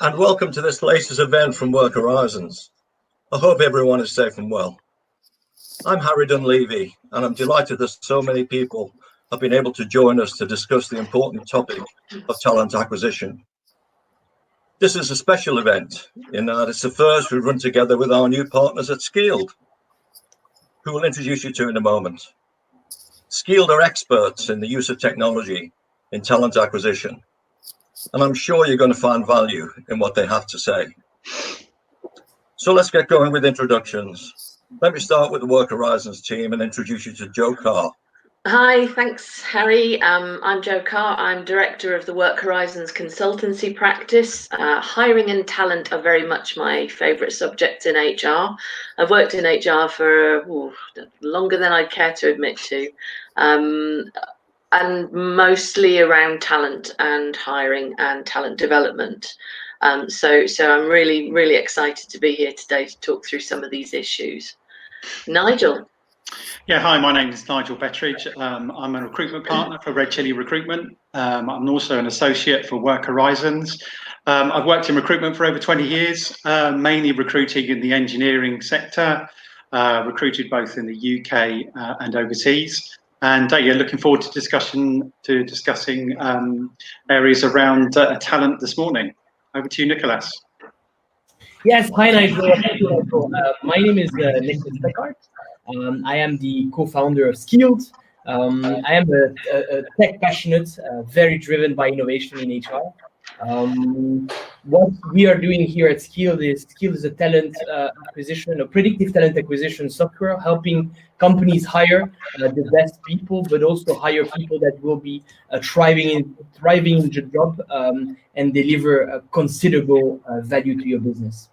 and welcome to this latest event from Work Horizons. I hope everyone is safe and well. I'm Harry Dunlevy, and I'm delighted that so many people have been able to join us to discuss the important topic of talent acquisition. This is a special event in that it's the first we've run together with our new partners at Skeeled, who we'll introduce you to in a moment. Skeeled are experts in the use of technology in talent acquisition, and I'm sure you're going to find value in what they have to say. So let's get going with introductions. Let me start with the Work Horizons team and introduce you to Jo Carr. Hi, thanks, Harry. I'm Jo Carr. I'm director of the Work Horizons consultancy practice. Hiring and talent are very much my favourite subjects in HR. I've worked in HR for longer than I'd care to admit to, and mostly around talent and hiring and talent development. So I'm really, really excited to be here today to talk through some of these issues. Nigel. Yeah, hi, my name is Nigel Betteridge. I'm a recruitment partner for Red Chilli Recruitment. I'm also an associate for Work Horizons. I've worked in recruitment for over 20 years, mainly recruiting in the engineering sector, recruited both in the UK and overseas. And yeah, looking forward to discussing areas around talent this morning. Over to you, Nicolas. Yes, hi Nigel. My name is Nicolas Speeckaert. I am the co-founder of Skeeled. I am a tech passionate, very driven by innovation in HR. What we are doing here at Skeeled is a talent acquisition, a predictive talent acquisition software, helping companies hire the best people, but also hire people that will be thriving in the job and deliver considerable value to your business.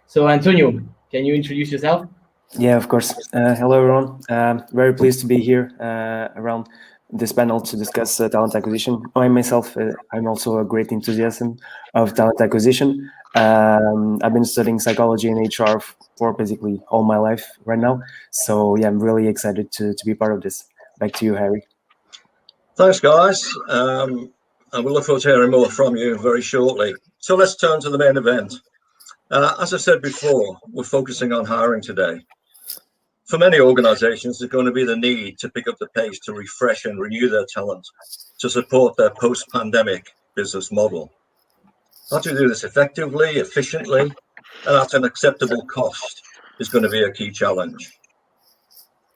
So, Antonio, can you introduce yourself? Yeah, of course. Hello, everyone. Very pleased to be here around this panel to discuss talent acquisition. I myself, I'm also a great enthusiast of talent acquisition. I've been studying psychology and HR for basically all my life right now. So yeah, I'm really excited to be part of this. Back to you, Harry. Thanks, guys. And we'll look forward to hearing more from you very shortly. So let's turn to the main event. As I said before, we're focusing on hiring today. For many organizations, there's going to be the need to pick up the pace to refresh and renew their talent to support their post-pandemic business model. How to do this effectively, efficiently, and at an acceptable cost is going to be a key challenge.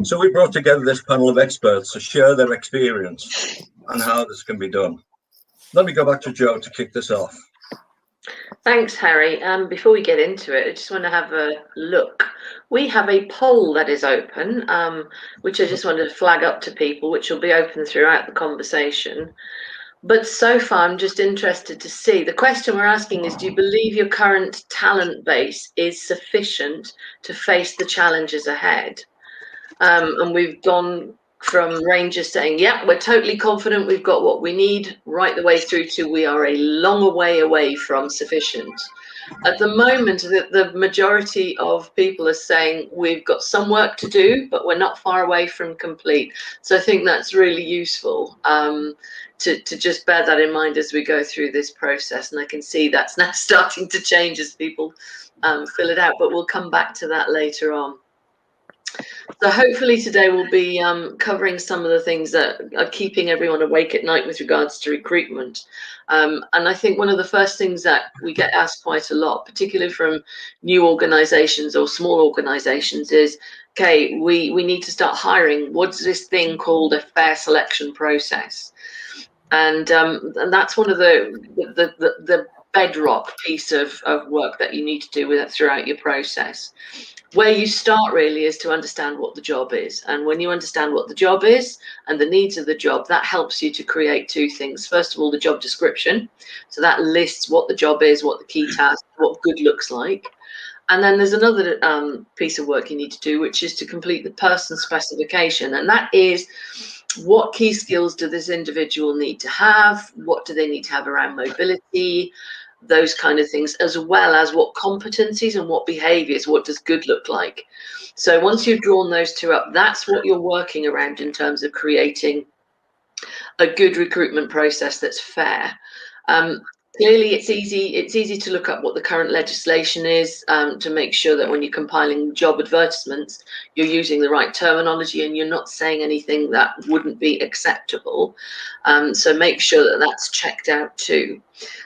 So we brought together this panel of experts to share their experience and how this can be done. Let me go back to Jo to kick this off. Thanks, Harry. Before we get into it, I just want to have a look. We have a poll that is open, which I just wanted to flag up to people, which will be open throughout the conversation. But so far, I'm just interested to see. The question we're asking is, do you believe your current talent base is sufficient to face the challenges ahead? And we've gone from ranges saying, yeah, we're totally confident we've got what we need, right the way through to we are a long way away from sufficient. At the moment, the majority of people are saying we've got some work to do, but we're not far away from complete. So I think that's really useful to just bear that in mind as we go through this process. And I can see that's now starting to change as people fill it out, but we'll come back to that later on. So hopefully today we'll be covering some of the things that are keeping everyone awake at night with regards to recruitment. And I think one of the first things that we get asked quite a lot, particularly from new organizations or small organizations, is, okay, we need to start hiring. What's this thing called a fair selection process? And that's one of the bedrock piece of work that you need to do throughout your process. Where you start really is to understand what the job is. And when you understand what the job is and the needs of the job, that helps you to create two things. First of all, the job description. So that lists what the job is, what the key tasks, what good looks like. And then there's another piece of work you need to do, which is to complete the person specification. And that is, what key skills do this individual need to have? What do they need to have around mobility? Those kind of things, as well as what competencies and what behaviors, what does good look like? So once you've drawn those two up, that's what you're working around in terms of creating a good recruitment process that's fair. Clearly, it's easy to look up what the current legislation is, to make sure that when you're compiling job advertisements, you're using the right terminology and you're not saying anything that wouldn't be acceptable. So make sure that that's checked out too.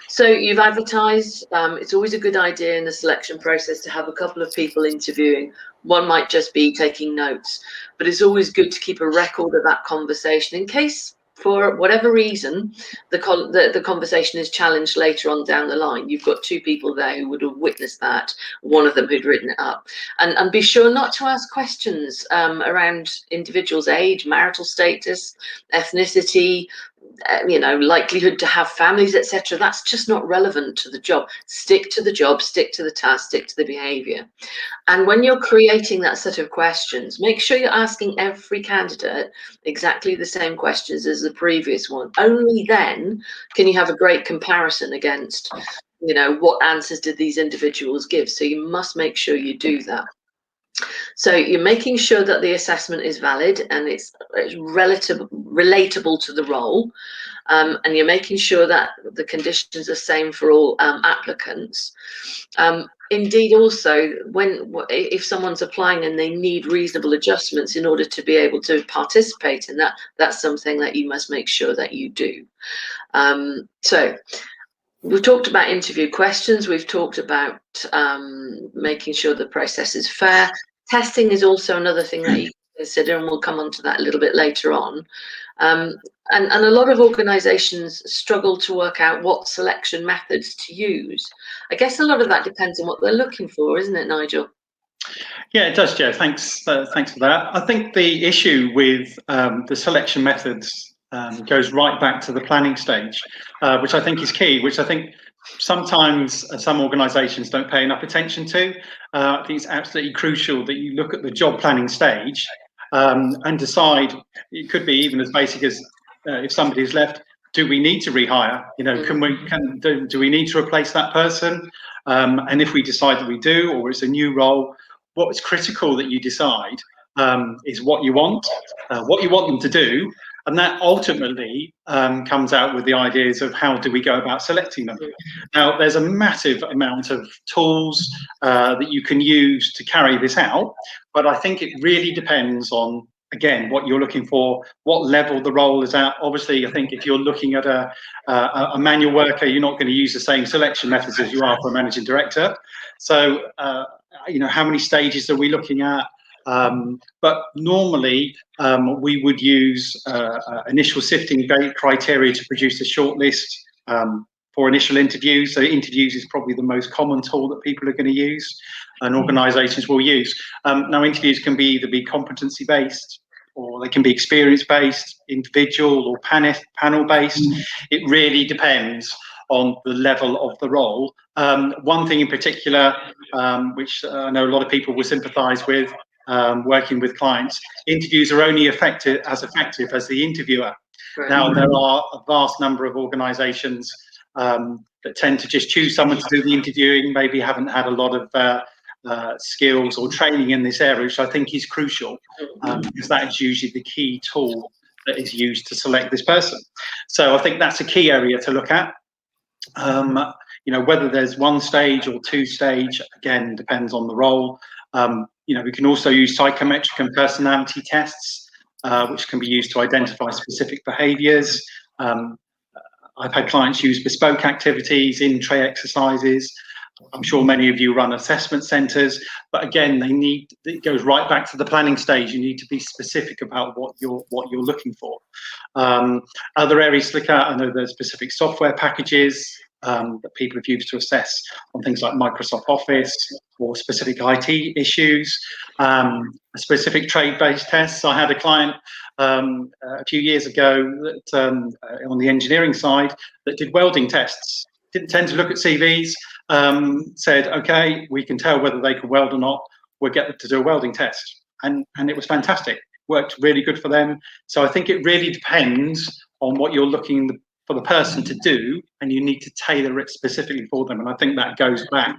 So you've advertised. It's always a good idea in the selection process to have a couple of people interviewing. One might just be taking notes, but it's always good to keep a record of that conversation in case, for whatever reason, the conversation is challenged later on down the line. You've got two people there who would have witnessed that, one of them who'd written it up. And be sure not to ask questions around individuals' age, marital status, ethnicity, likelihood to have families, etc. That's just not relevant to the job. Stick to the job, stick to the task, stick to the behaviour. And when you're creating that set of questions, make sure you're asking every candidate exactly the same questions as the previous one. Only then can you have a great comparison against, what answers did these individuals give. So you must make sure you do that. So you're making sure that the assessment is valid and it's relatable to the role, and you're making sure that the conditions are the same for all applicants. Indeed, also, if someone's applying and they need reasonable adjustments in order to be able to participate in that, that's something that you must make sure that you do. So we've talked about interview questions. We've talked about making sure the process is fair. Testing is also another thing that you can consider, and we'll come on to that a little bit later on. And a lot of organisations struggle to work out what selection methods to use. I guess a lot of that depends on what they're looking for, isn't it, Nigel? Yeah, it does, Jo. Thanks for that. I think the issue with the selection methods goes right back to the planning stage, which I think is key, which I think sometimes some organisations don't pay enough attention to. I think it's absolutely crucial that you look at the job planning stage and decide. It could be even as basic as if somebody's left, do we need to rehire? Do we need to replace that person? And if we decide that we do, or it's a new role, what's critical that you decide is what you want them to do, and that ultimately comes out with the ideas of how do we go about selecting them. Now, there's a massive amount of tools that you can use to carry this out, but I think it really depends on, again, what you're looking for, what level the role is at. Obviously, I think if you're looking at a manual worker, you're not going to use the same selection methods as you are for a managing director. So, how many stages are we looking at? But normally, we would use initial sifting criteria to produce a shortlist for initial interviews. So interviews is probably the most common tool that people are going to use and organisations will use. Now, interviews can either be competency-based, or they can be experience-based, individual or panel-based. It really depends on the level of the role. One thing in particular, which I know a lot of people will sympathise with, working with clients, interviews are only effective as the interviewer. Right. Now, there are a vast number of organisations that tend to just choose someone to do the interviewing, maybe haven't had a lot of skills or training in this area, which I think is crucial, because that is usually the key tool that is used to select this person. So I think that's a key area to look at. Whether there's one stage or two stage, again, depends on the role. We can also use psychometric and personality tests, which can be used to identify specific behaviours. I've had clients use bespoke activities, in-tray exercises. I'm sure many of you run assessment centres, but again, it goes right back to the planning stage. You need to be specific about what you're looking for. Other areas to look at, I know there's specific software packages that people have used to assess on things like Microsoft Office or specific IT issues, specific trade-based tests. I had a client a few years ago that on the engineering side that did welding tests. Didn't tend to look at CVs, said, okay, we can tell whether they can weld or not, we'll get them to do a welding test. And it was fantastic, worked really good for them. So I think it really depends on what you're looking for the person to do, and you need to tailor it specifically for them. And I think that goes back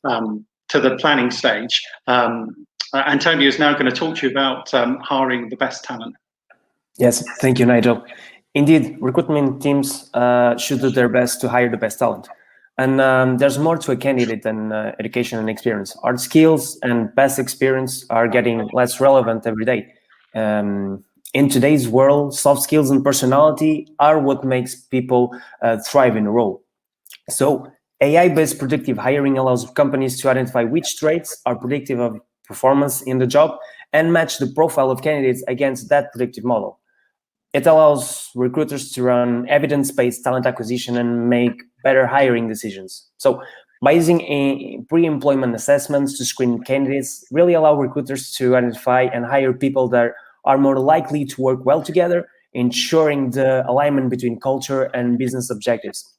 to the planning stage. António is now going to talk to you about hiring the best talent. Yes, thank you, Nigel. Indeed, recruitment teams should do their best to hire the best talent. And there's more to a candidate than education and experience. Hard skills and past experience are getting less relevant every day. In today's world, soft skills and personality are what makes people thrive in a role. So AI-based predictive hiring allows companies to identify which traits are predictive of performance in the job and match the profile of candidates against that predictive model. It allows recruiters to run evidence-based talent acquisition and make better hiring decisions. So by using pre-employment assessments to screen candidates, really allow recruiters to identify and hire people that are more likely to work well together, ensuring the alignment between culture and business objectives.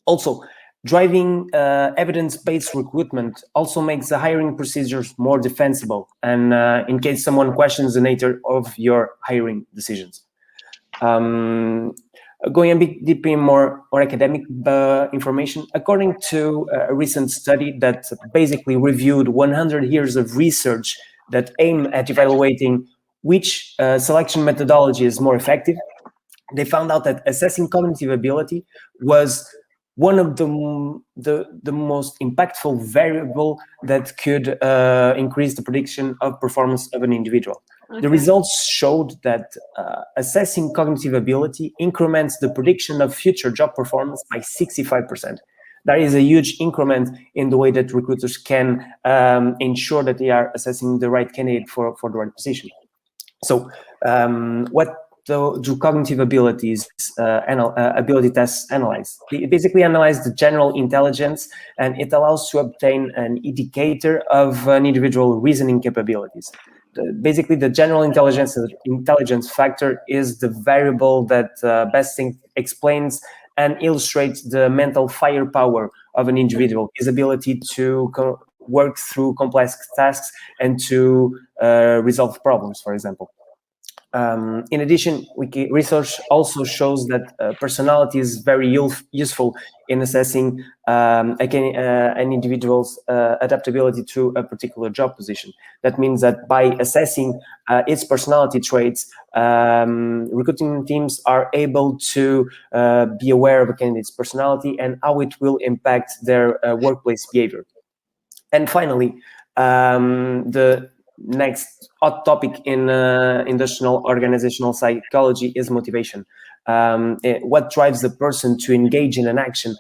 Also, driving evidence-based recruitment also makes the hiring procedures more defensible, and in case someone questions the nature of your hiring decisions. Going a bit deeper in more academic information, according to a recent study that basically reviewed 100 years of research that aim at evaluating which selection methodology is more effective, they found out that assessing cognitive ability was one of the most impactful variable that could increase the prediction of performance of an individual. Okay. The results showed that assessing cognitive ability increments the prediction of future job performance by 65%. That is a huge increment in the way that recruiters can ensure that they are assessing the right candidate for the right position. So what do cognitive abilities ability tests analyze? They basically analyze the general intelligence, and it allows to obtain an indicator of an individual reasoning capabilities. Basically, the general intelligence factor is the variable that best explains and illustrates the mental firepower of an individual, his ability to work through complex tasks and to resolve problems, for example. In addition, research also shows that personality is very useful in assessing an individual's adaptability to a particular job position. That means that by assessing its personality traits, recruiting teams are able to be aware of a candidate's personality and how it will impact their workplace behavior. And finally, the next hot topic in industrial organizational psychology is motivation. What drives the person to engage in an action?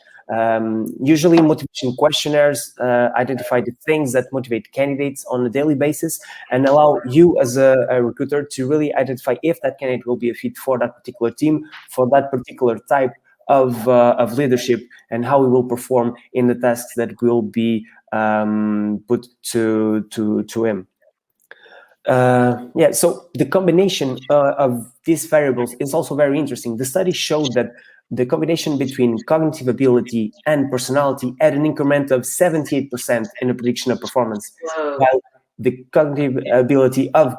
Usually motivation questionnaires identify the things that motivate candidates on a daily basis and allow you as a recruiter to really identify if that candidate will be a fit for that particular team, for that particular type of leadership, and how he will perform in the tasks that will be put to him. So the combination of these variables is also very interesting. The study showed that the combination between cognitive ability and personality had an increment of 78% in the prediction of performance, while the cognitive ability of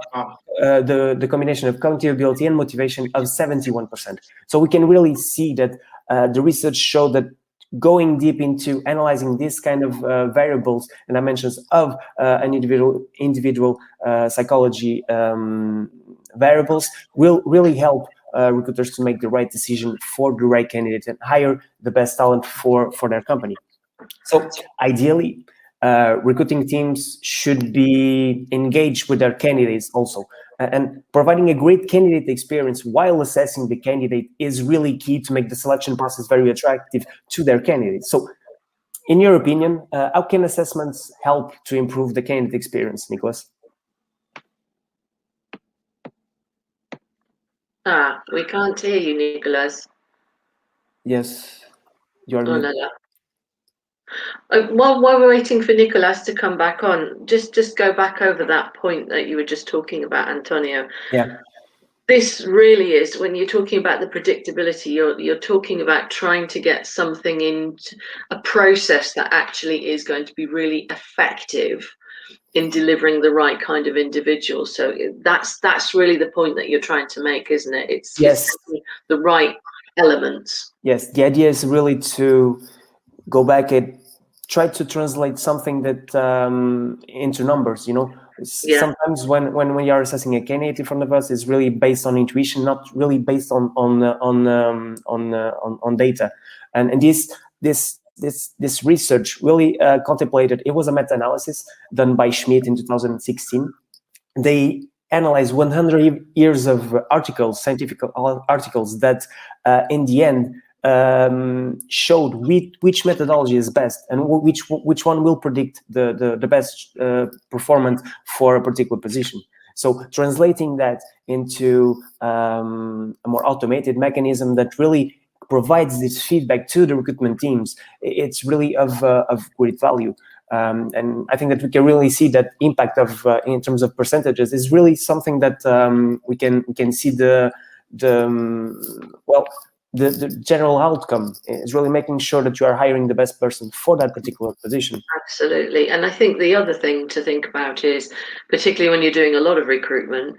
the combination of cognitive ability and motivation of 71%. So we can really see that the research showed that going deep into analyzing this kind of variables and dimensions of an individual psychology variables will really help recruiters to make the right decision for the right candidate and hire the best talent for their company. So ideally, recruiting teams should be engaged with their candidates also. And providing a great candidate experience while assessing the candidate is really key to make the selection process very attractive to their candidates. So in your opinion, how can assessments help to improve the candidate experience, Nicolas? We can't hear you, Nicolas. Yes, you're muted. While we're waiting for Nicolas to come back on, just go back over that point that you were just talking about, Antonio. Yeah. This really is, when you're talking about the predictability, you're talking about trying to get something into a process that actually is going to be really effective in delivering the right kind of individual. So that's really the point that you're trying to make, isn't it? It's the right elements. Yes, the idea is really to go back and try to translate something that into numbers, Sometimes when we are assessing a candidate in front of us, it's really based on intuition, not really based on data. And this research really contemplated. It was a meta-analysis done by Schmidt in 2016. They analyzed 100 years of articles, scientific articles, that in the end showed which methodology is best and which one will predict the best performance for a particular position. So translating that into a more automated mechanism that really provides this feedback to the recruitment teams, it's really of great value. And I think that we can really see that impact of in terms of percentages is really something that we can see the general outcome is really making sure that you are hiring the best person for that particular position. Absolutely. And I think the other thing to think about is, particularly when you're doing a lot of recruitment,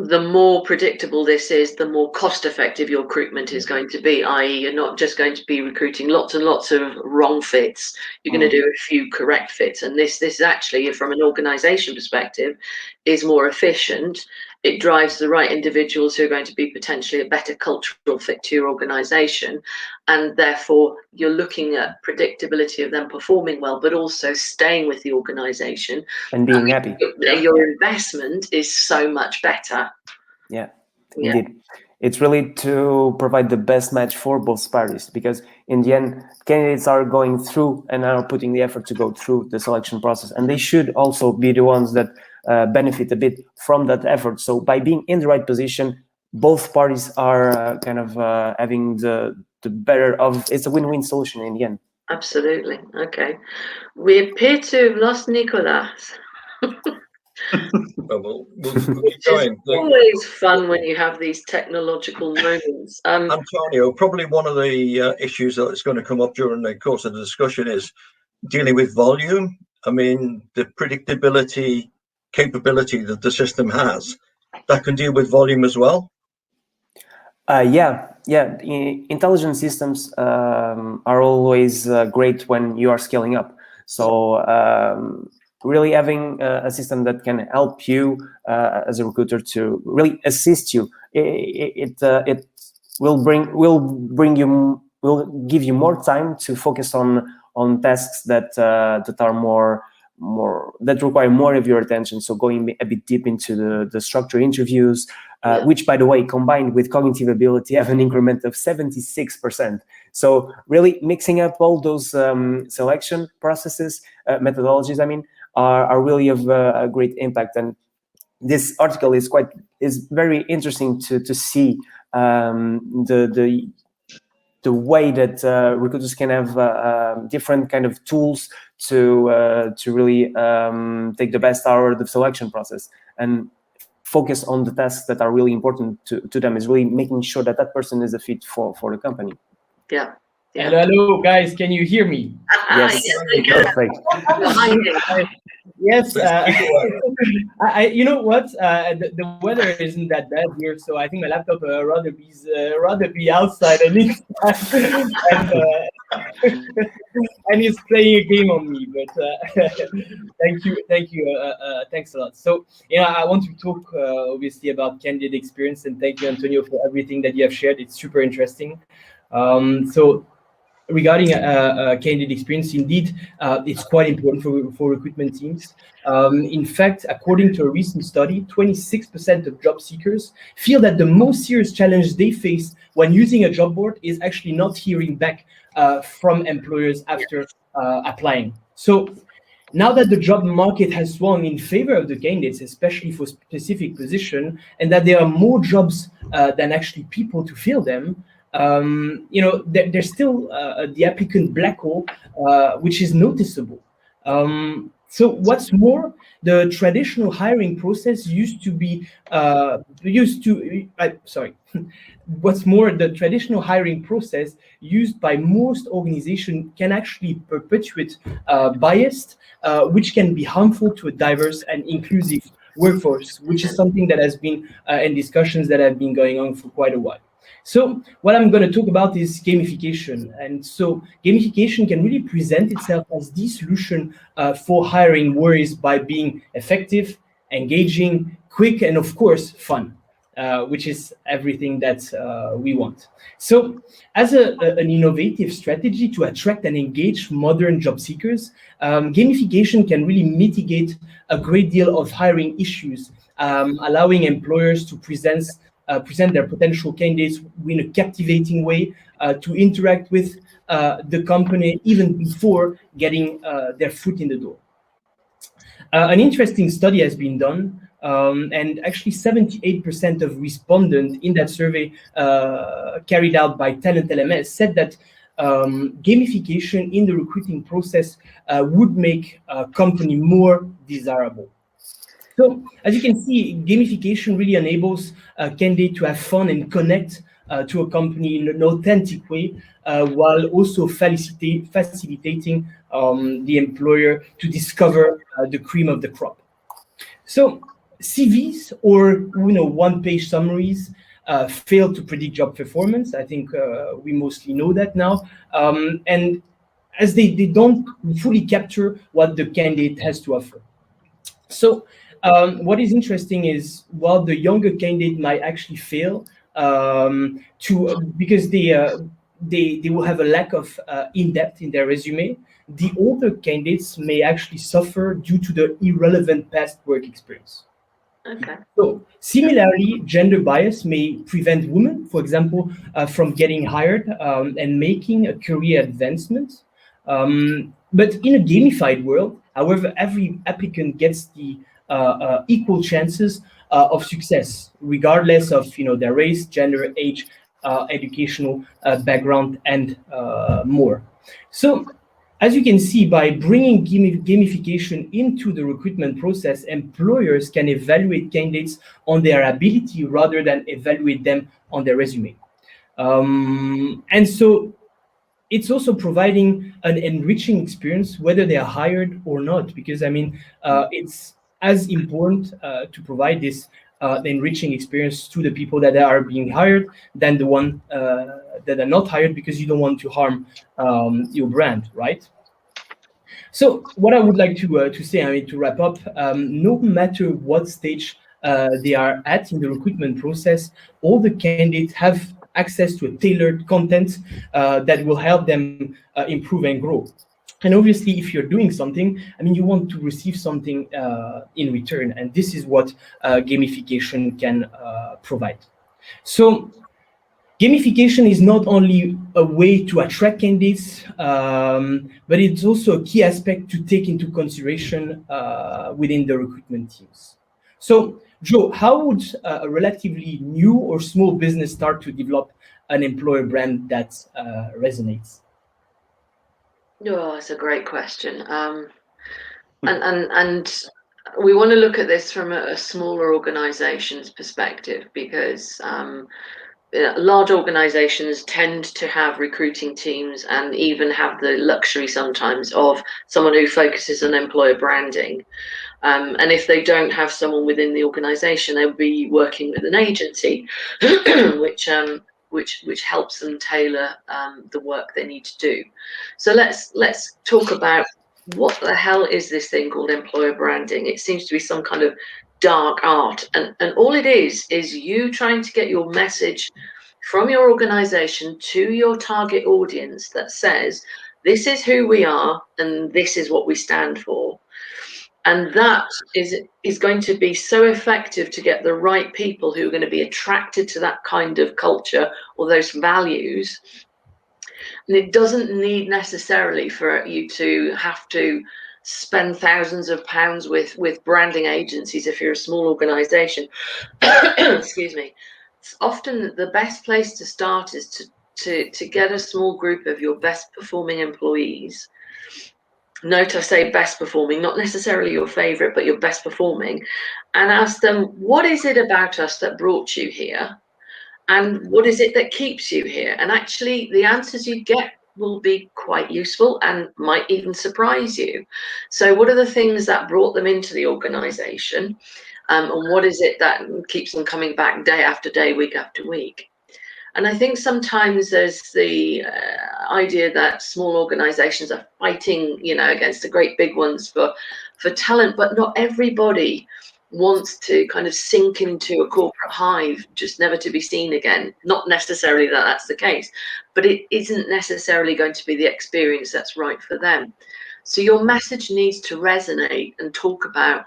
the more predictable this is, the more cost effective your recruitment is going to be, i.e. you're not just going to be recruiting lots and lots of wrong fits. You're going to do a few correct fits. And this actually, from an organization perspective, is more efficient. It drives the right individuals who are going to be potentially a better cultural fit to your organization. And therefore, you're looking at predictability of them performing well, but also staying with the organization. And being happy. Your investment is so much better. Yeah, indeed. It's really to provide the best match for both parties, because in the end, candidates are going through and are putting the effort to go through the selection process. And they should also be the ones that benefit a bit from that effort. So by being in the right position, both parties are having the better of. It's a win-win solution in the end. Absolutely. Okay. We appear to have lost Nicolas. We'll keep going. It's always fun when you have these technological moments. António, probably one of the issues that is going to come up during the course of the discussion is dealing with volume. I mean, the predictability capability that the system has, that can deal with volume as well. Intelligent systems are always great when you are scaling up. So really having a system that can help you as a recruiter to really assist you, it will give you more time to focus on tasks that are more that require more of your attention. So going a bit deep into the structured interviews, which, by the way, combined with cognitive ability, have an increment of 76%. So really mixing up all those selection processes, methodologies, are really of a great impact. And this article is very interesting to see the way that recruiters can have different kind of tools to really take the best out of the selection process and focus on the tasks that are really important to them, is really making sure that person is a fit for the company. Yeah. Hello, guys. Can you hear me? Yes. Perfect. Yes. You know what? The weather isn't that bad here, so I think my laptop rather be outside and inside, and he's playing a game on me. But thank you, thanks a lot. So I want to talk obviously about candidate experience, and thank you, António, for everything that you have shared. It's super interesting. So regarding candidate experience, indeed, it's quite important for recruitment teams. In fact, according to a recent study, 26% of job seekers feel that the most serious challenge they face when using a job board is actually not hearing back from employers after applying. So now that the job market has swung in favor of the candidates, especially for specific position, and that there are more jobs than actually people to fill them, there's still the applicant black hole, which is noticeable. So what's more, the traditional hiring process what's more, the traditional hiring process used by most organizations can actually perpetuate bias, which can be harmful to a diverse and inclusive workforce, which is something that has been in discussions that have been going on for quite a while. So what I'm going to talk about is gamification. And so gamification can really present itself as the solution for hiring worries by being effective, engaging, quick, and of course, fun, which is everything that we want. So as an innovative strategy to attract and engage modern job seekers, gamification can really mitigate a great deal of hiring issues, allowing employers to present their potential candidates in a captivating way, to interact with the company even before getting their foot in the door. An interesting study has been done, and actually 78% of respondents in that survey carried out by Talent LMS said that gamification in the recruiting process would make a company more desirable. So as you can see, gamification really enables a candidate to have fun and connect to a company in an authentic way, while also facilitating the employer to discover the cream of the crop. So CVs or one-page summaries fail to predict job performance. I think we mostly know that now, and as they don't fully capture what the candidate has to offer. So what is interesting is while the younger candidate might actually fail because they will have a lack of in-depth in their resume, the older candidates may actually suffer due to the irrelevant past work experience. Okay. So similarly, gender bias may prevent women, for example, from getting hired and making a career advancement. But in a gamified world, however, every applicant gets the equal chances of success, regardless of their race, gender, age, educational background, and more. So, as you can see, by bringing gamification into the recruitment process, employers can evaluate candidates on their ability rather than evaluate them on their resume. And so it's also providing an enriching experience, whether they are hired or not, because it's as important to provide this enriching experience to the people that are being hired than the one that are not hired, because you don't want to harm your brand, right? So what I would like to say, to wrap up, no matter what stage they are at in the recruitment process, all the candidates have access to a tailored content that will help them improve and grow. And obviously, if you're doing something, you want to receive something in return, and this is what gamification can provide. So gamification is not only a way to attract candidates, but it's also a key aspect to take into consideration within the recruitment teams. So, Jo, how would a relatively new or small business start to develop an employer brand that resonates? Oh, that's a great question. And we want to look at this from a smaller organization's perspective, because large organizations tend to have recruiting teams and even have the luxury sometimes of someone who focuses on employer branding. And if they don't have someone within the organization, they'll be working with an agency, which helps them tailor the work they need to do. So let's talk about what the hell is this thing called employer branding. It seems to be some kind of dark art, and all it is you trying to get your message from your organization to your target audience that says, this is who we are and this is what we stand for. And that is going to be so effective to get the right people who are going to be attracted to that kind of culture or those values. And it doesn't need necessarily for you to have to spend thousands of pounds with branding agencies if you're a small organization. Excuse me. It's often the best place to start is to get a small group of your best performing employees. Note I say best performing, not necessarily your favorite, but your best performing, and ask them, what is it about us that brought you here? And what is it that keeps you here? And actually, the answers you get will be quite useful and might even surprise you. So what are the things that brought them into the organization? And what is it that keeps them coming back day after day, week after week? And I think sometimes there's the idea that small organizations are fighting, you know, against the great big ones for talent, but not everybody wants to kind of sink into a corporate hive, just never to be seen again. Not necessarily that that's the case, but it isn't necessarily going to be the experience that's right for them. So your message needs to resonate and talk about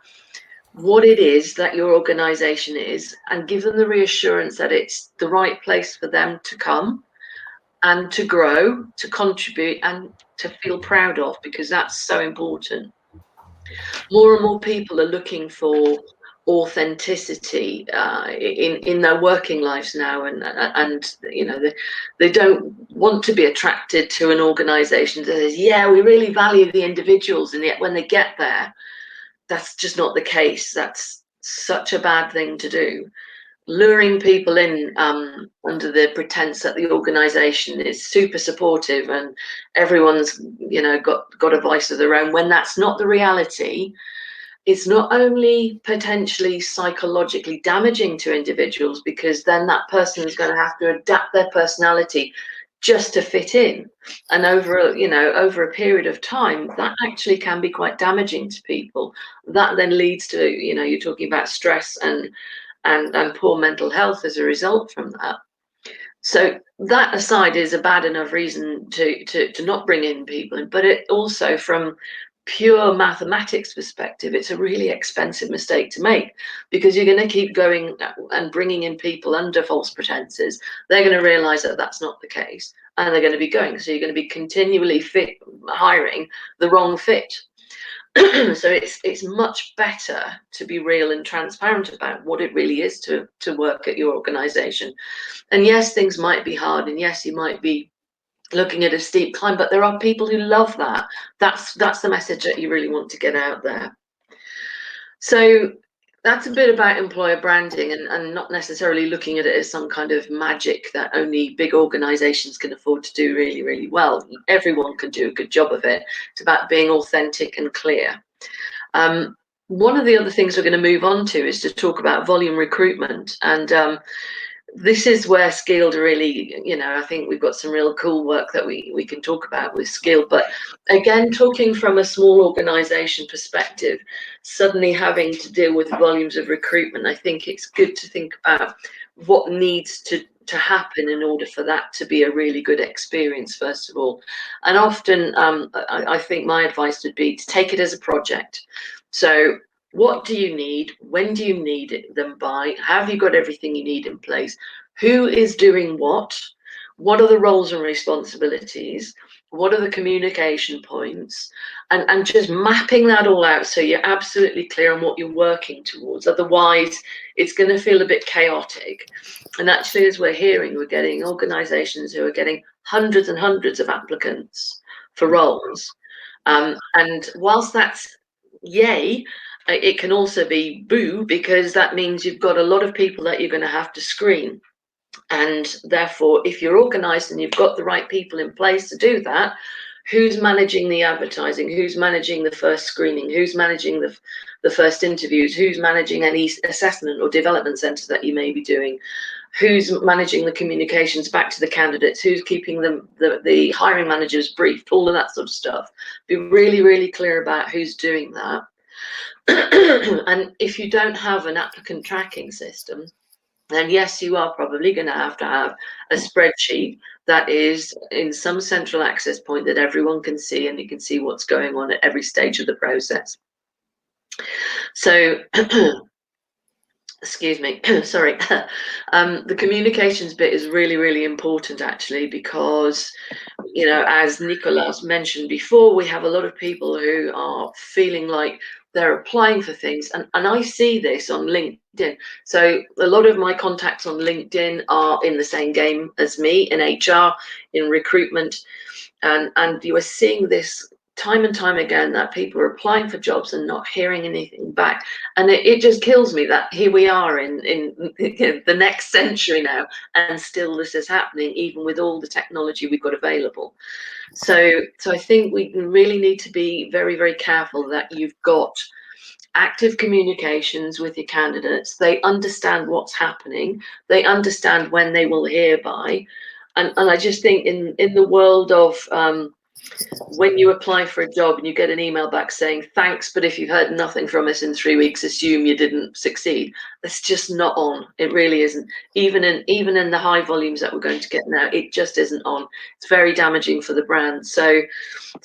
what it is that your organization is, and give them the reassurance that it's the right place for them to come and to grow, to contribute, and to feel proud of, because that's so important. More and more people are looking for authenticity in their working lives now, and you know, they don't want to be attracted to an organization that says, yeah, we really value the individuals, and yet when they get there, that's just not the case. That's such a bad thing to do. Luring people in under the pretense that the organization is super supportive and everyone's, you know, got a voice of their own, when that's not the reality. It's not only potentially psychologically damaging to individuals, because then that person is going to have to adapt their personality just to fit in, and over a period of time, that actually can be quite damaging to people. That then leads to, you know, you're talking about stress and poor mental health as a result from that. So that aside is a bad enough reason to not bring in people, but it also, from pure mathematics perspective, it's a really expensive mistake to make, because you're going to keep going and bringing in people under false pretenses. They're going to realize that that's not the case, and they're going to be going. So you're going to be continually hiring the wrong fit. So it's much better to be real and transparent about what it really is to work at your organization. And yes, things might be hard, and yes, you might be looking at a steep climb, but there are people who love that. That's the message that you really want to get out there. So that's a bit about employer branding, and not necessarily looking at it as some kind of magic that only big organizations can afford to do really, really well. Everyone can do a good job of it. It's about being authentic and clear. One of the other things we're going to move on to is to talk about volume recruitment, and this is where Skeeled really, you know, I think we've got some real cool work that we can talk about with Skeeled. But again, talking from a small organization perspective, suddenly having to deal with volumes of recruitment, I think it's good to think about what needs to happen in order for that to be a really good experience, first of all. And often I think my advice would be to take it as a project. So what do you need? When do you need them by? Have you got everything you need in place? Who is doing what? What are the roles and responsibilities? What are the communication points? And just mapping that all out so you're absolutely clear on what you're working towards. Otherwise, it's going to feel a bit chaotic. And actually, as we're hearing, we're getting organizations who are getting hundreds and hundreds of applicants for roles. And whilst that's yay, it can also be boo, because that means you've got a lot of people that you're going to have to screen. And therefore, if you're organized and you've got the right people in place to do that, who's managing the advertising? Who's managing the first screening? Who's managing the first interviews? Who's managing any assessment or development centers that you may be doing? Who's managing the communications back to the candidates? Who's keeping the hiring managers briefed? All of that sort of stuff. Be really, really clear about who's doing that. And if you don't have an applicant tracking system, then yes, you are probably going to have a spreadsheet that is in some central access point that everyone can see, and you can see what's going on at every stage of the process. So excuse me, sorry. The communications bit is really, really important, actually, because, you know, as Nicolas mentioned before, we have a lot of people who are feeling like they're applying for things, and I see this on LinkedIn. So a lot of my contacts on LinkedIn are in the same game as me, in HR, in recruitment, and you are seeing this time and time again, that people are applying for jobs and not hearing anything back. And it just kills me that here we are in the next century now, and still this is happening, even with all the technology we've got available. So I think we really need to be very, very careful that you've got active communications with your candidates. They understand what's happening. They understand when they will hear by. And I just think in the world of when you apply for a job and you get an email back saying, thanks, but if you've heard nothing from us in 3 weeks, assume you didn't succeed. That's just not on. It really isn't. Even in the high volumes that we're going to get now, it just isn't on. It's very damaging for the brand. So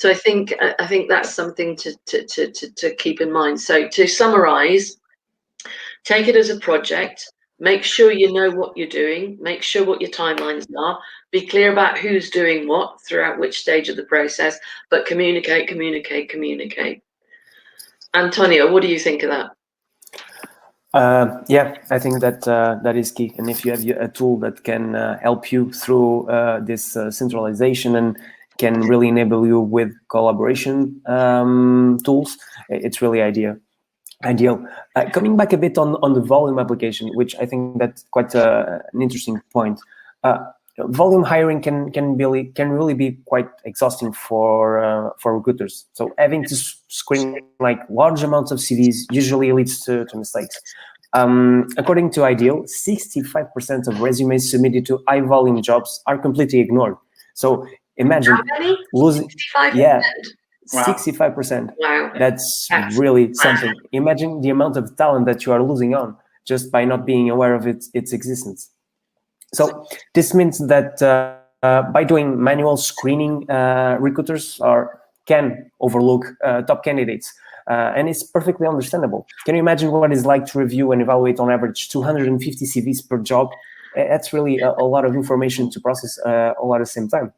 I think that's something to keep in mind. So to summarize, take it as a project. Make sure you know what you're doing. Make sure what your timelines are. Be clear about who's doing what throughout which stage of the process, but communicate, communicate, communicate. Antonio, what do you think of that? Yeah, I think that that is key. And if you have a tool that can help you through this centralization and can really enable you with collaboration tools, it's really ideal. Coming back a bit on the volume application, which I think that's quite an interesting point. Volume hiring can really be quite exhausting for recruiters. So having to screen like large amounts of CVs usually leads to mistakes. According to Ideal, 65% of resumes submitted to high volume jobs are completely ignored. So imagine losing 65%. Yeah. 65%. Wow. That's really something. Imagine the amount of talent that you are losing on just by not being aware of its existence. So this means that by doing manual screening, recruiters can overlook top candidates. And it's perfectly understandable. Can you imagine what it's like to review and evaluate on average 250 CVs per job? That's really a lot of information to process all at the same time.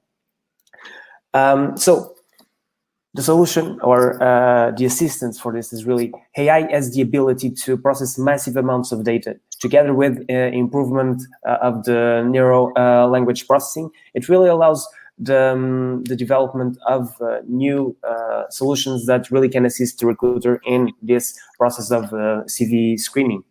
So the solution or the assistance for this is really AI has the ability to process massive amounts of data. Together with improvement of the neural language processing, it really allows the development of new solutions that really can assist the recruiter in this process of CV screening.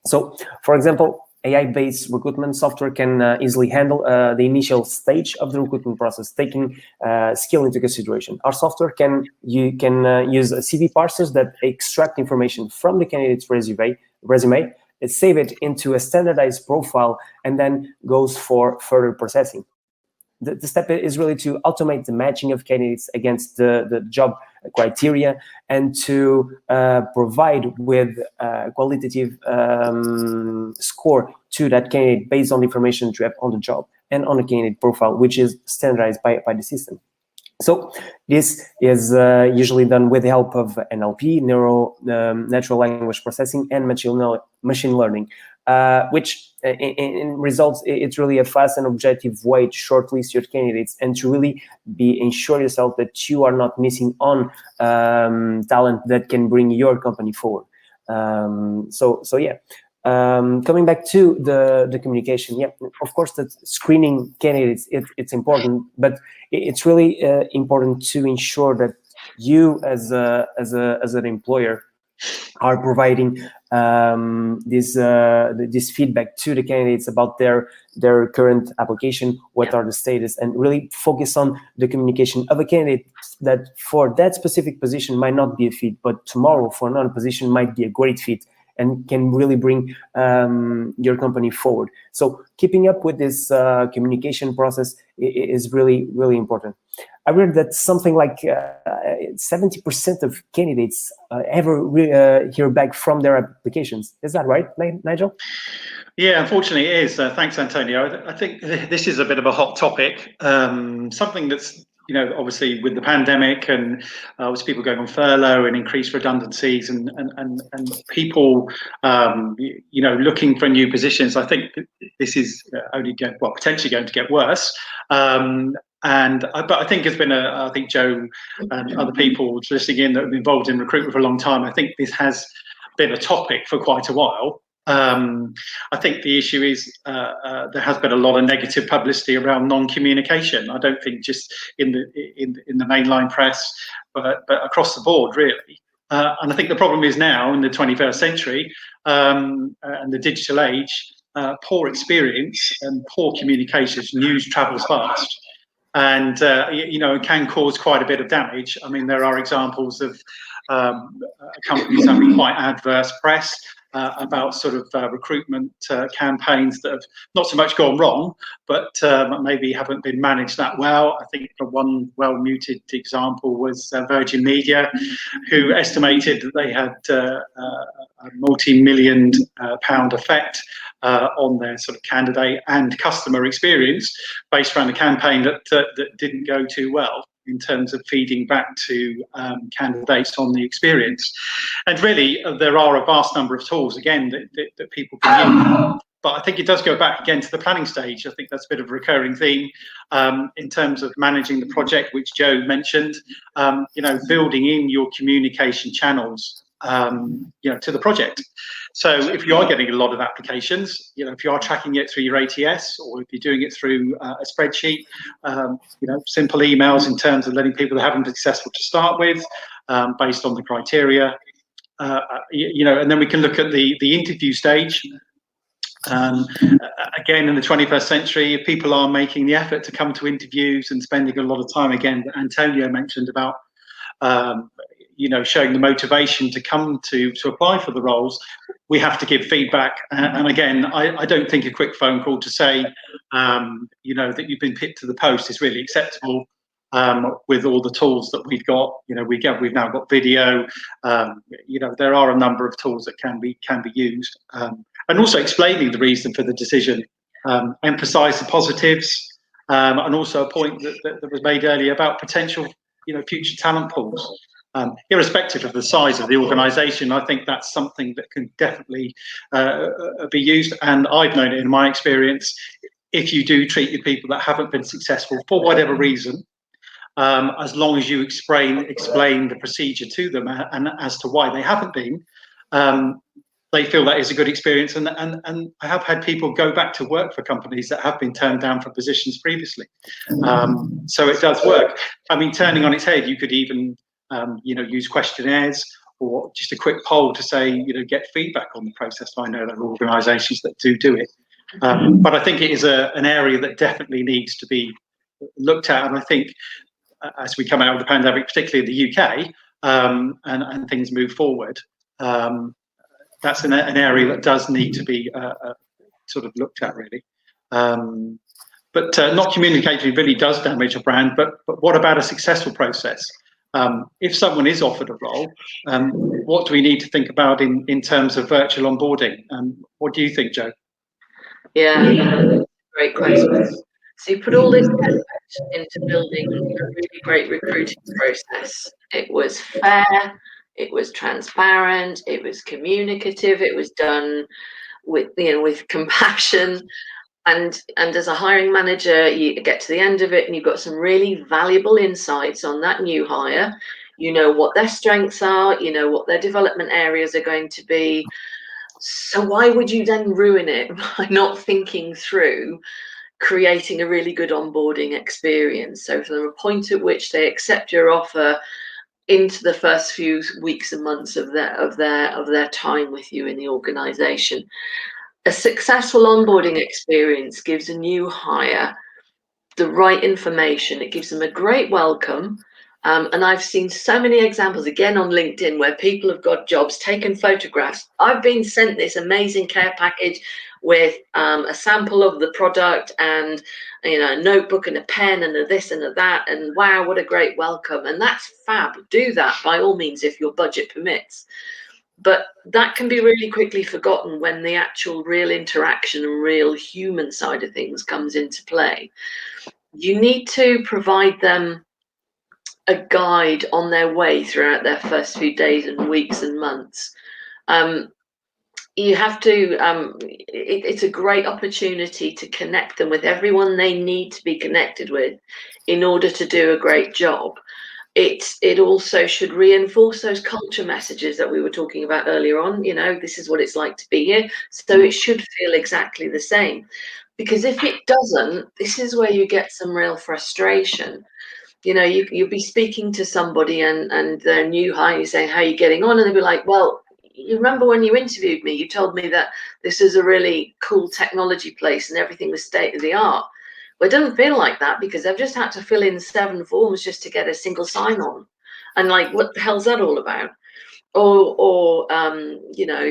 So, for example, AI-based recruitment software can easily handle the initial stage of the recruitment process, taking skill into consideration. Our software can use CV parsers that extract information from the candidate's resume, save it into a standardized profile, and then goes for further processing. The step is really to automate the matching of candidates against the job criteria and to provide with a qualitative score to that candidate based on the information that you have on the job and on the candidate profile, which is standardized by the system. So this is usually done with the help of NLP, natural language processing, and machine learning, which in results, it's really a fast and objective way to shortlist your candidates and to really ensure yourself that you are not missing on talent that can bring your company forward. So yeah. Coming back to the communication, yeah, of course, that screening candidates, it's important, but it's really important to ensure that you as an employer are providing this feedback to the candidates about their current application, what are the status, and really focus on the communication of a candidate that for that specific position might not be a fit, but tomorrow for another position might be a great fit and can really bring your company forward. So keeping up with this communication process is really, really important. I read that something like 70% of candidates ever hear back from their applications. Is that right, Nigel? Yeah, unfortunately it is. Thanks, Antonio. I think this is a bit of a hot topic. Something that's, obviously with the pandemic and obviously people going on furlough and increased redundancies and people, looking for new positions. I think this is potentially going to get worse. But I think it's been I think Jo and other people listening in that have been involved in recruitment for a long time, I think this has been a topic for quite a while. I think the issue is there has been a lot of negative publicity around non-communication. I don't think just in the mainline press, but across the board, really. And I think the problem is now in the 21st century and the digital age, poor experience and poor communications, news travels fast. And, can cause quite a bit of damage. I mean, there are examples of companies having quite adverse press about sort of recruitment campaigns that have not so much gone wrong, but maybe haven't been managed that well. I think the one well-muted example was Virgin Media, who estimated that they had a multi-million pound effect on their sort of candidate and customer experience based around a campaign that didn't go too well in terms of feeding back to candidates on the experience. And really, there are a vast number of tools, again, that people can use. But I think it does go back again to the planning stage. I think that's a bit of a recurring theme in terms of managing the project, which Jo mentioned, building in your communication channels, to the project. So if you are getting a lot of applications, if you are tracking it through your ATS, or if you're doing it through a spreadsheet, simple emails in terms of letting people that haven't been successful to start with, based on the criteria, and then we can look at the interview stage. Again, in the 21st century, if people are making the effort to come to interviews and spending a lot of time, again, that António mentioned about, showing the motivation to come to apply for the roles, we have to give feedback. And again, I don't think a quick phone call to say, that you've been picked to the post is really acceptable. With all the tools that we've got, we've now got video. There are a number of tools that can be used, and also explaining the reason for the decision, emphasise the positives, and also a point that was made earlier about potential, future talent pools. Irrespective of the size of the organisation, I think that's something that can definitely be used. And I've known it in my experience, if you do treat your people that haven't been successful for whatever reason, as long as you explain the procedure to them and as to why they haven't been, they feel that is a good experience. And I have had people go back to work for companies that have been turned down for positions previously. So it does work. I mean, turning on its head, you could even use questionnaires or just a quick poll to say, get feedback on the process. I know there are organisations that do it. But I think it is an area that definitely needs to be looked at. And I think as we come out of the pandemic, particularly in the UK, and things move forward, that's an area that does need to be sort of looked at, really. But not communicating really does damage a brand. But what about a successful process? If someone is offered a role, what do we need to think about in terms of virtual onboarding? What do you think, Jo? Yeah, great question. So you put all this effort into building a really great recruiting process. It was fair, it was transparent, it was communicative, it was done with compassion. And as a hiring manager, you get to the end of it and you've got some really valuable insights on that new hire. You know what their strengths are, you know what their development areas are going to be. So why would you then ruin it by not thinking through creating a really good onboarding experience? So from the point at which they accept your offer into the first few weeks and months of their time with you in the organization, a successful onboarding experience gives a new hire the right information. It gives them a great welcome. And I've seen so many examples, again, on LinkedIn, where people have got jobs, taken photographs. I've been sent this amazing care package with a sample of the product and a notebook and a pen and a this and a that. And wow, what a great welcome. And that's fab. Do that by all means if your budget permits. But that can be really quickly forgotten when the actual real interaction and real human side of things comes into play. You need to provide them a guide on their way throughout their first few days and weeks and months. You have to, it's a great opportunity to connect them with everyone they need to be connected with in order to do a great job. It also should reinforce those culture messages that we were talking about earlier on. This is what it's like to be here. So it should feel exactly the same. Because if it doesn't, this is where you get some real frustration. You'll be speaking to somebody and they're new hire, you say, how are you getting on? And they'll be like, well, you remember when you interviewed me, you told me that this is a really cool technology place and everything was state of the art. Well, it doesn't feel like that because I've just had to fill in 7 forms just to get a single sign-on. And like, what the hell's that all about? Or you know,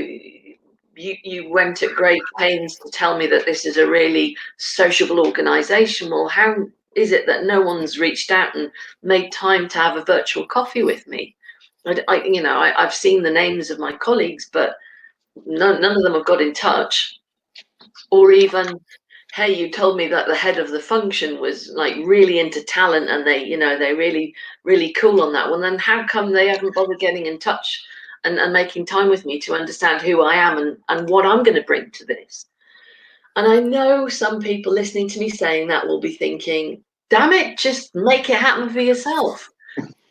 you went at great pains to tell me that this is a really sociable organization. Well, how is it that no one's reached out and made time to have a virtual coffee with me? I've seen the names of my colleagues, but none of them have got in touch. Or even, hey, you told me that the head of the function was like really into talent and they're really cool on that one. Then how come they haven't bothered getting in touch and making time with me to understand who I am and what I'm going to bring to this? And I know some people listening to me saying that will be thinking, damn it, just make it happen for yourself.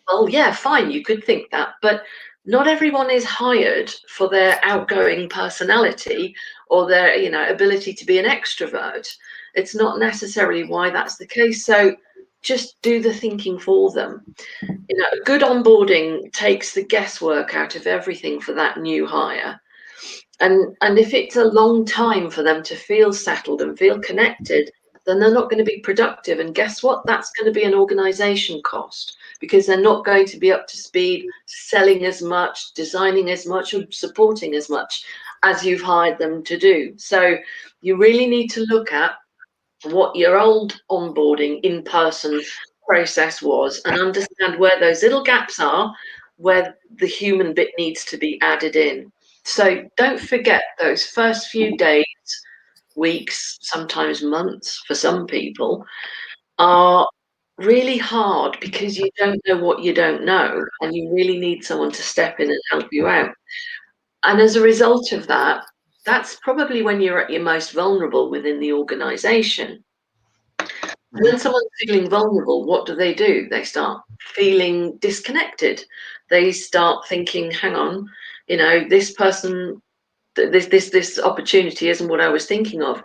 Well, yeah, fine, you could think that, but not everyone is hired for their outgoing personality or their, ability to be an extrovert. It's not necessarily why that's the case. So just do the thinking for them. Good onboarding takes the guesswork out of everything for that new hire. And if it's a long time for them to feel settled and feel connected, then they're not going to be productive. And guess what? That's going to be an organization cost, because they're not going to be up to speed, selling as much, designing as much, or supporting as much as you've hired them to do. So you really need to look at what your old onboarding in-person process was and understand where those little gaps are, where the human bit needs to be added in. So don't forget those first few days, weeks, sometimes months for some people are really hard because you don't know what you don't know, and you really need someone to step in and help you out. And as a result of that, that's probably when you're at your most vulnerable within the organization. When someone's feeling vulnerable, what do? They start feeling disconnected. They start thinking, hang on, this person, this opportunity isn't what I was thinking of.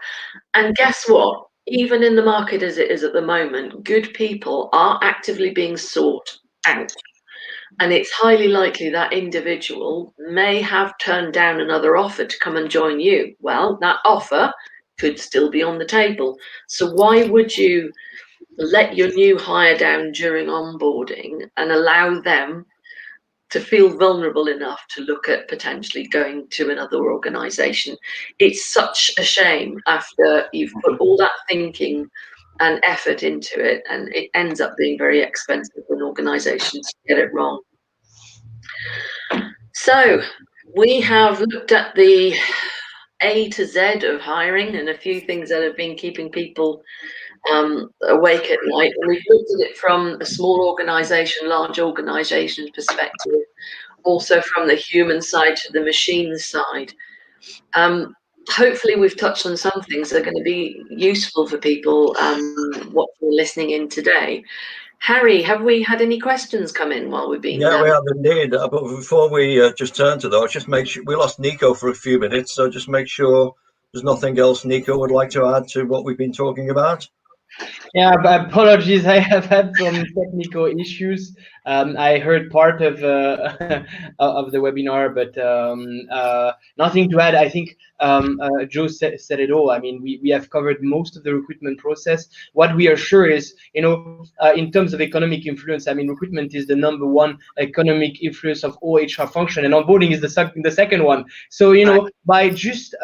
And guess what? Even in the market as it is at the moment, good people are actively being sought out. And it's highly likely that individual may have turned down another offer to come and join you. Well, that offer could still be on the table. So why would you let your new hire down during onboarding and allow them to feel vulnerable enough to look at potentially going to another organization? It's such a shame after you've put all that thinking and effort into it, and it ends up being very expensive when organizations get it wrong. So we have looked at the A to Z of hiring and a few things that have been keeping people awake at night. And we've looked at it from a small organization, large organization perspective, also from the human side to the machine side. Hopefully we've touched on some things that are going to be useful for people watching and listening in today. Harry, have we had any questions come in while we've been? Yeah, we have indeed. But before we just turn to those, just make sure we lost Nico for a few minutes. So just make sure there's nothing else Nico would like to add to what we've been talking about. Yeah, apologies. I have had some technical issues. I heard part of of the webinar, but nothing to add. I think Jo said it all. I mean, we have covered most of the recruitment process. What we are sure is, in terms of economic influence, I mean, recruitment is the #1 economic influence of all HR function, and onboarding is the second one. So, by just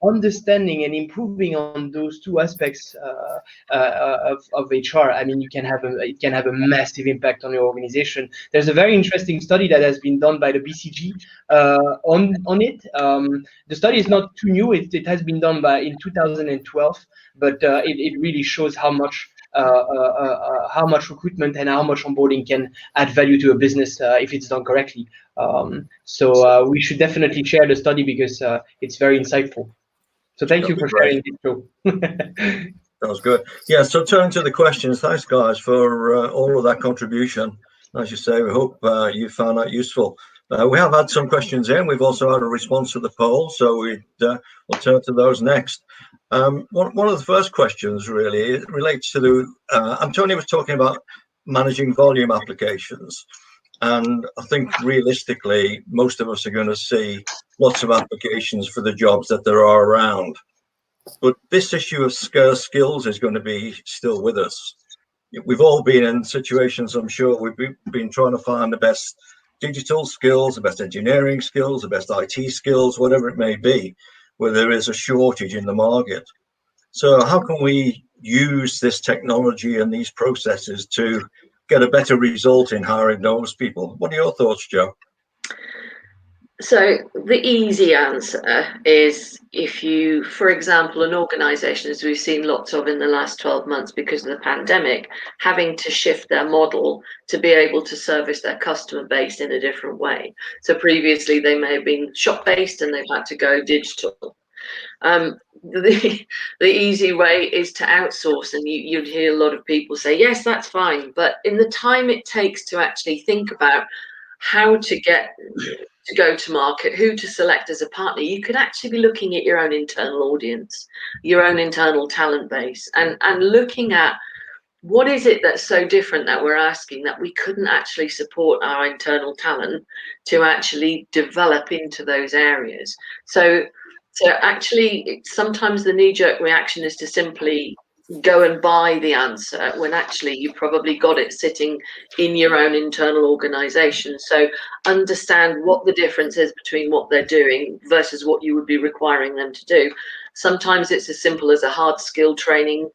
understanding and improving on those two aspects of HR, I mean, it can have a massive impact on your organization. There's a very interesting study that has been done by the BCG on it. The study is not too new. It has been done in 2012, but it really shows how much recruitment and how much onboarding can add value to a business if it's done correctly. So we should definitely share the study because it's very insightful. So thank you for sharing this too. That was good. Yeah, so turning to the questions, thanks guys for all of that contribution. As you say, we hope you found that useful. We have had some questions in. We've also had a response to the poll, so we'll turn to those next. One of the first questions really relates to António was talking about managing volume applications. And I think realistically, most of us are going to see lots of applications for the jobs that there are around. But this issue of scarce skills is going to be still with us. we've all been in situations, I'm sure, we've been trying to find the best digital skills, the best engineering skills, the best IT skills, whatever it may be, where there is a shortage in the market. So how can we use this technology and these processes to get a better result in hiring those people? What are your thoughts, Jo? So the easy answer is, if you, for example, an organisation, as we've seen lots of in the last 12 months because of the pandemic, having to shift their model to be able to service their customer base in a different way. So previously they may have been shop-based and they've had to go digital. The easy way is to outsource, and you'd hear a lot of people say, yes, that's fine. But in the time it takes to actually think about how to go to market, who to select as a partner, you could actually be looking at your own internal audience, your own internal talent base, and looking at what is it that's so different that we're asking that we couldn't actually support our internal talent to actually develop into those areas. So actually, sometimes the knee-jerk reaction is to simply go and buy the answer when actually you probably got it sitting in your own internal organization. So understand what the difference is between what they're doing versus what you would be requiring them to do. Sometimes it's as simple as a hard skill training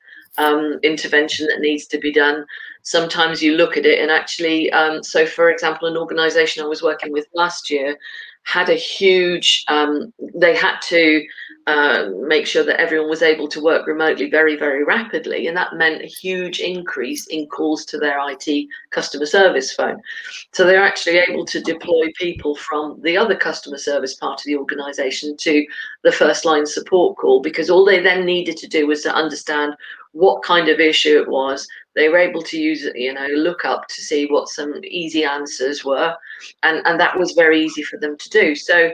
intervention that needs to be done. Sometimes you look at it and actually, so for example, an organization I was working with last year had a huge, they had to make sure that everyone was able to work remotely very, very rapidly. And that meant a huge increase in calls to their IT customer service phone. So they're actually able to deploy people from the other customer service part of the organization to the first line support call, because all they then needed to do was to understand what kind of issue it was. They were able to use, look up to see what some easy answers were, and that was very easy for them to do. So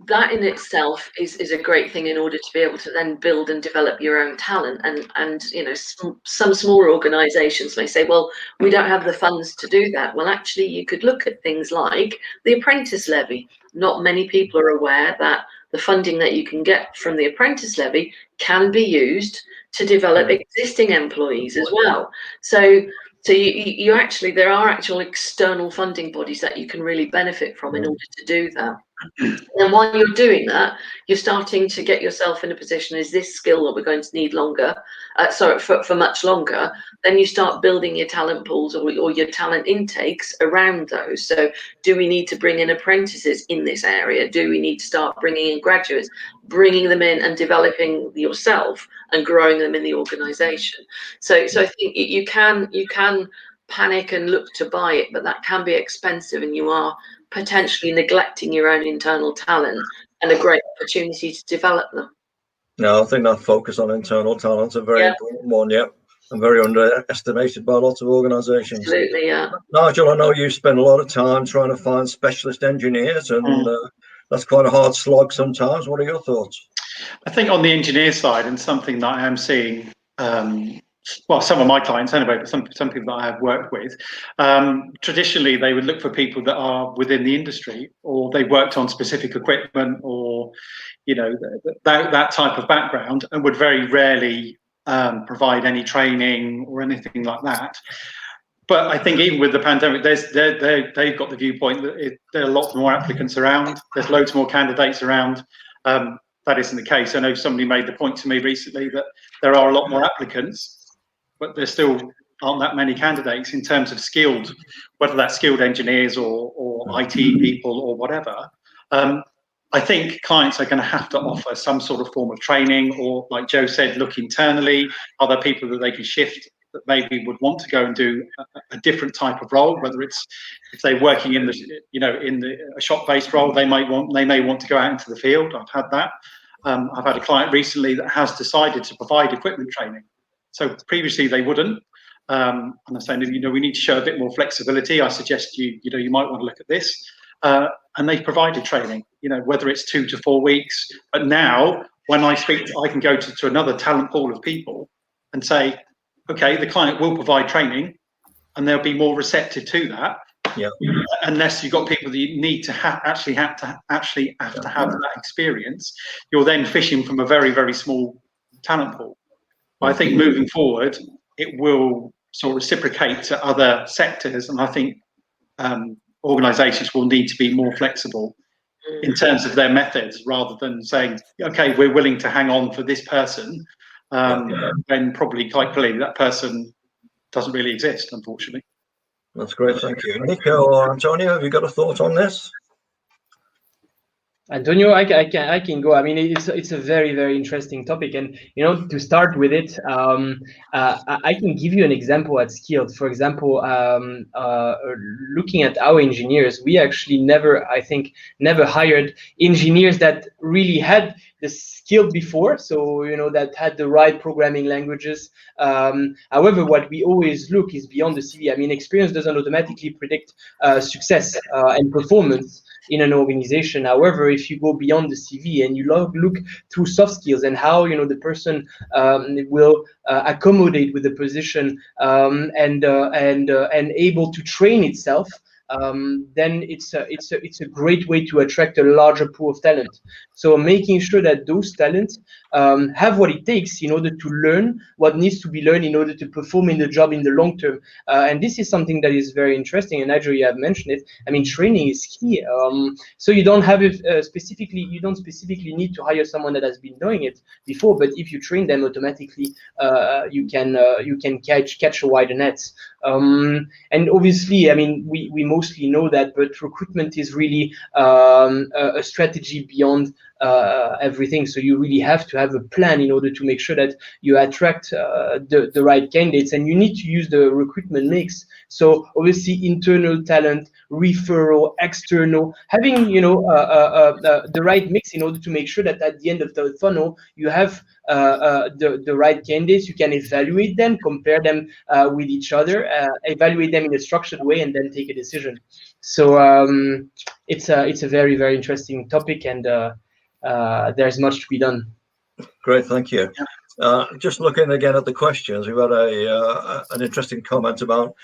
that in itself is a great thing in order to be able to then build and develop your own talent. And some smaller organizations may say, well, we don't have the funds to do that. Well, actually, you could look at things like the apprentice levy. Not many people are aware that the funding that you can get from the apprentice levy can be used to develop existing employees as well. So you actually, there are actual external funding bodies that you can really benefit from in order to do that. And while you're doing that, you're starting to get yourself in a position, is this skill that we're going to need for much longer? Then you start building your talent pools or your talent intakes around those. So do we need to bring in apprentices in this area? Do we need to start bringing in graduates, bringing them in and developing yourself and growing them in the organization? So I think you can panic and look to buy it, but that can be expensive, and you are potentially neglecting your own internal talent and a great opportunity to develop them. No, I think that focus on internal talent is a very important one, and very underestimated by lots of organizations. Absolutely, yeah. Nigel, I know you spend a lot of time trying to find specialist engineers, and that's quite a hard slog sometimes. What are your thoughts? I think on the engineer side, and something that I am seeing, well, some of my clients anyway, but some people that I have worked with, traditionally they would look for people that are within the industry, or they worked on specific equipment, or that type of background, and would very rarely provide any training or anything like that. But I think even with the pandemic, they've got the viewpoint that there are lots more applicants around. There's loads more candidates around. That isn't the case. I know somebody made the point to me recently that there are a lot more applicants, but there still aren't that many candidates in terms of skilled, whether that's skilled engineers or IT people or whatever. I think clients are going to have to offer some sort of form of training, or, like Jo said, look internally. Are there people that they can shift that maybe would want to go and do a different type of role? Whether it's, if they're working in a shop-based role, they may want to go out into the field. I've had that. I've had a client recently that has decided to provide equipment training. So previously they wouldn't, and I'm saying, we need to show a bit more flexibility. I suggest you might want to look at this, and they've provided training, whether it's 2 to 4 weeks. But now, when I speak, I can go to another talent pool of people and say, okay, the client will provide training, and they'll be more receptive to that. Yeah. Unless you've got people that you need to have to have that experience, you're then fishing from a very, very small talent pool. I think moving forward, it will sort of reciprocate to other sectors, and I think organisations will need to be more flexible in terms of their methods, rather than saying, okay, we're willing to hang on for this person, when probably quite clearly that person doesn't really exist, unfortunately. That's great, thank you. Nico or Antonio, have you got a thought on this? Antonio, I can go. I mean, it's a very, very interesting topic, and to start with it, I can give you an example at Skeeled. For example, looking at our engineers, we actually never hired engineers that really had the skill before, so that had the right programming languages. However, what we always look is beyond the CV. I mean, experience doesn't automatically predict success and performance in an organization. However, if you go beyond the CV and you look through soft skills and how the person will accommodate with the position and able to train itself, then it's a great way to attract a larger pool of talent. So making sure that those talents have what it takes in order to learn what needs to be learned in order to perform in the job in the long term. And this is something that is very interesting. And Nigel, you have mentioned it. I mean, training is key. So you don't have you don't specifically need to hire someone that has been doing it before, but if you train them automatically, you can catch a wider net. And obviously, I mean, we mostly know that, but recruitment is really a strategy beyond everything. So you really have to have a plan in order to make sure that you attract the right candidates, and you need to use the recruitment mix. So obviously, internal talent, referral, external, having the right mix in order to make sure that at the end of the funnel you have the right candidates. You can evaluate them, compare them with each other, evaluate them in a structured way, and then take a decision. So it's a very, very interesting topic, and there's much to be done. Great, thank you. Just looking again at the questions, we've had an interesting comment about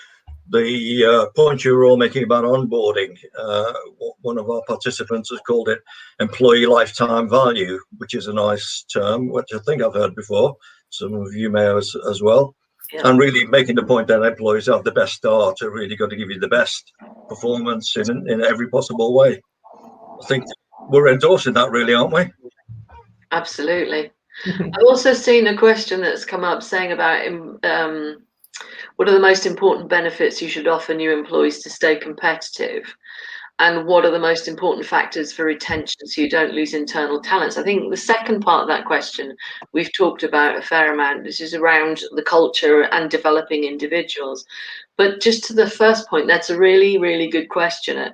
the point you were all making about onboarding. One of our participants has called it employee lifetime value, which is a nice term, which I think I've heard before. Some of you may have as well. Yeah. And really making the point that employees have the best start are really going to give you the best performance in every possible way. I think we're endorsing that, really, aren't we? Absolutely. I've also seen a question that's come up saying about what are the most important benefits you should offer new employees to stay competitive? And what are the most important factors for retention so you don't lose internal talents? I think the second part of that question we've talked about a fair amount. This is around the culture and developing individuals. But just to the first point, that's a really, really good question.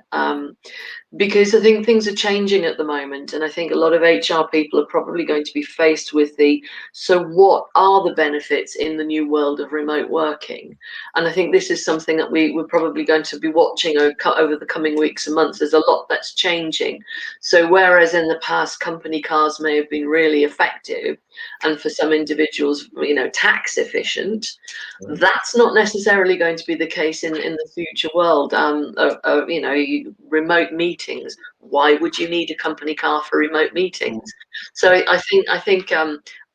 Because I think things are changing at the moment, and I think a lot of HR people are probably going to be faced with so what are the benefits in the new world of remote working? And I think this is something that we're probably going to be watching over the coming weeks and months. There's a lot that's changing. So whereas in the past company cars may have been really effective, and for some individuals, tax efficient, that's not necessarily going to be the case in the future world of remote meetings. Why would you need a company car for remote meetings? So I think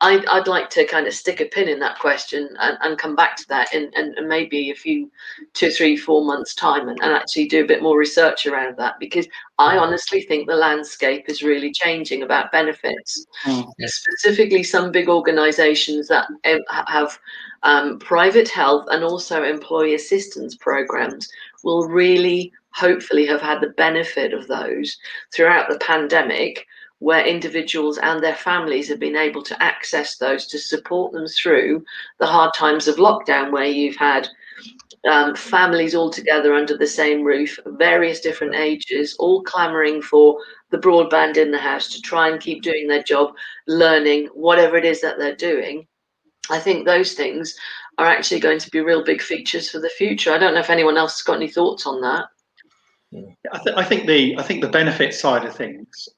I'd like to kind of stick a pin in that question and come back to that in maybe a few 2, 3, 4 months time and actually do a bit more research around that, because I honestly think the landscape is really changing about benefits. Specifically, some big organizations that have private health and also employee assistance programs will really hopefully have had the benefit of those throughout the pandemic, where individuals and their families have been able to access those to support them through the hard times of lockdown, where you've had families all together under the same roof, various different ages, all clamoring for the broadband in the house to try and keep doing their job, learning, whatever it is that they're doing. I think those things are actually going to be real big features for the future. I don't know if anyone else has got any thoughts on that. I think the benefit side of things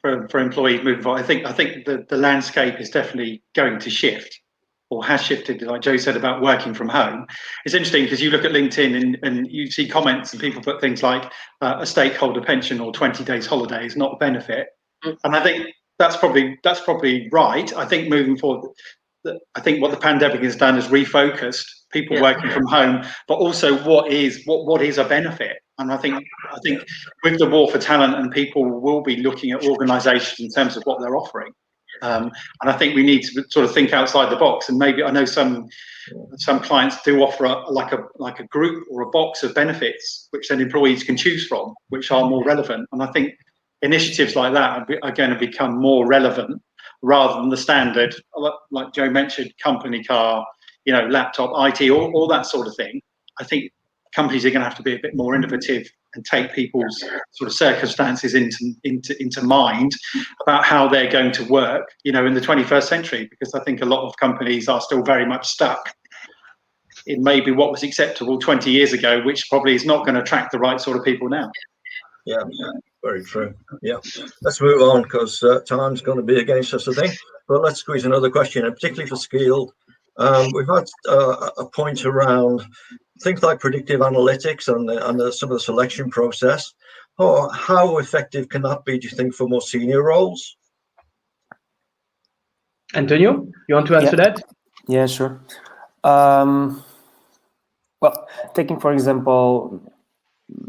for employees moving forward, I think the landscape is definitely going to shift, or has shifted, like Jo said about working from home. It's interesting because you look at LinkedIn and you see comments and people put things like a stakeholder pension or 20 days holiday is not a benefit. And I think that's probably right. I think moving forward, I think what the pandemic has done is refocused people working from home, but also what is a benefit. And I think with the war for talent, and people will be looking at organisations in terms of what they're offering. And I think we need to sort of think outside the box. And maybe I know some clients do offer like a group or a box of benefits which then employees can choose from, which are more relevant. And I think initiatives like that are going to become more relevant rather than the standard, like Jo mentioned, company car, laptop, IT, all that sort of thing. I think companies are going to have to be a bit more innovative and take people's sort of circumstances into mind about how they're going to work, in the 21st century, because I think a lot of companies are still very much stuck in maybe what was acceptable 20 years ago, which probably is not going to attract the right sort of people now. Yeah, very true. Yeah, let's move on because time's going to be against us, I think. But let's squeeze another question, and particularly for Skeeled. We've had a point around things like predictive analytics and some of the selection process. How effective can that be, do you think, for more senior roles? Antonio, you want to answer that? Yeah, sure. Well, taking, for example,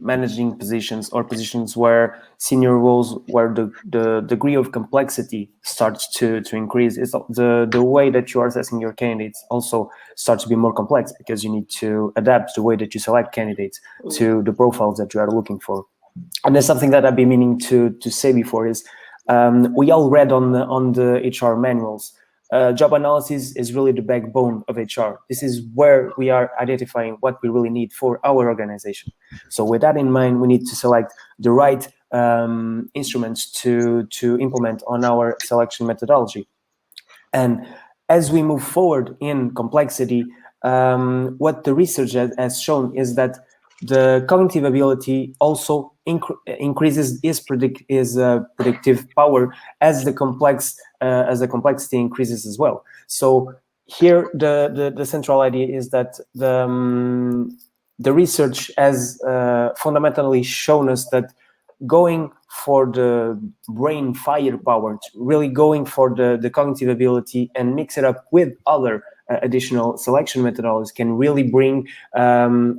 managing positions or positions where senior roles, where the degree of complexity starts to increase, is the way that you are assessing your candidates also starts to be more complex, because you need to adapt the way that you select candidates to the profiles that you are looking for. And there's something that I've been meaning to say before is we all read on the HR manuals. Job analysis is really the backbone of HR. This is where we are identifying what we really need for our organization. So with that in mind, we need to select the right instruments to implement on our selection methodology. And as we move forward in complexity, what the research has shown is that the cognitive ability also increases its predictive power as the complexity increases as well. So here, the central idea is that the research has fundamentally shown us that going for the brain firepower, really going for the cognitive ability and mix it up with other additional selection methodologies can really bring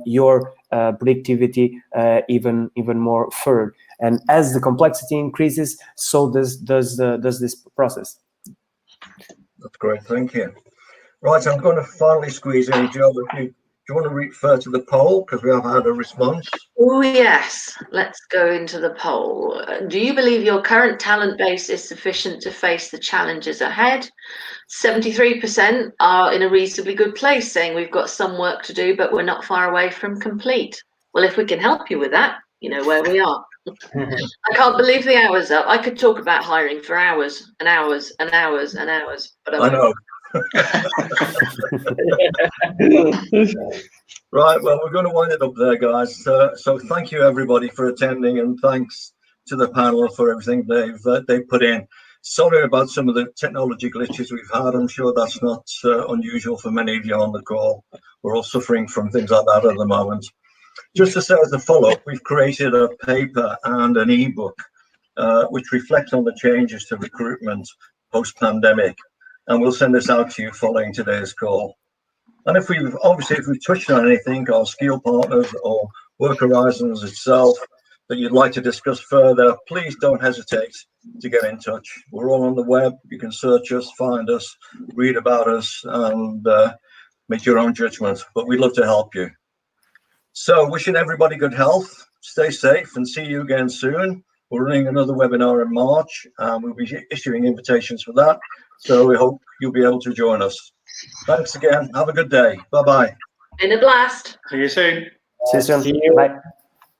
your predictivity even more further. And as the complexity increases, so does this process. That's great, thank you. Right, I'm going to finally squeeze in, Jo. Do you want to refer to the poll, because we have had a response? Oh yes, let's go into the poll. Do you believe your current talent base is sufficient to face the challenges ahead? 73% are in a reasonably good place, saying we've got some work to do, but we're not far away from complete. Well, if we can help you with that, you know where we are. I can't believe the hour's up. I could talk about hiring for hours and hours and hours and hours, but I know. Right, well, we're going to wind it up there, guys. So thank you, everybody, for attending, and thanks to the panel for everything they've put in. Sorry about some of the technology glitches we've had. I'm sure that's not unusual for many of you on the call. We're all suffering from things like that at the moment. Just to say as a follow-up, we've created a paper and an ebook which reflects on the changes to recruitment post-pandemic, and we'll send this out to you following today's call. And if we've touched on anything, our Skeeled partners or Work Horizons itself, that you'd like to discuss further, please don't hesitate to get in touch. We're all on the web. You can search us, find us, read about us, and make your own judgment. But we'd love to help you. So wishing everybody good health, stay safe, and see you again soon. We're running another webinar in March, and we'll be issuing invitations for that. So we hope you'll be able to join us. Thanks again. Have a good day. Bye-bye. Been a blast. See you soon. See you soon. See you. Bye.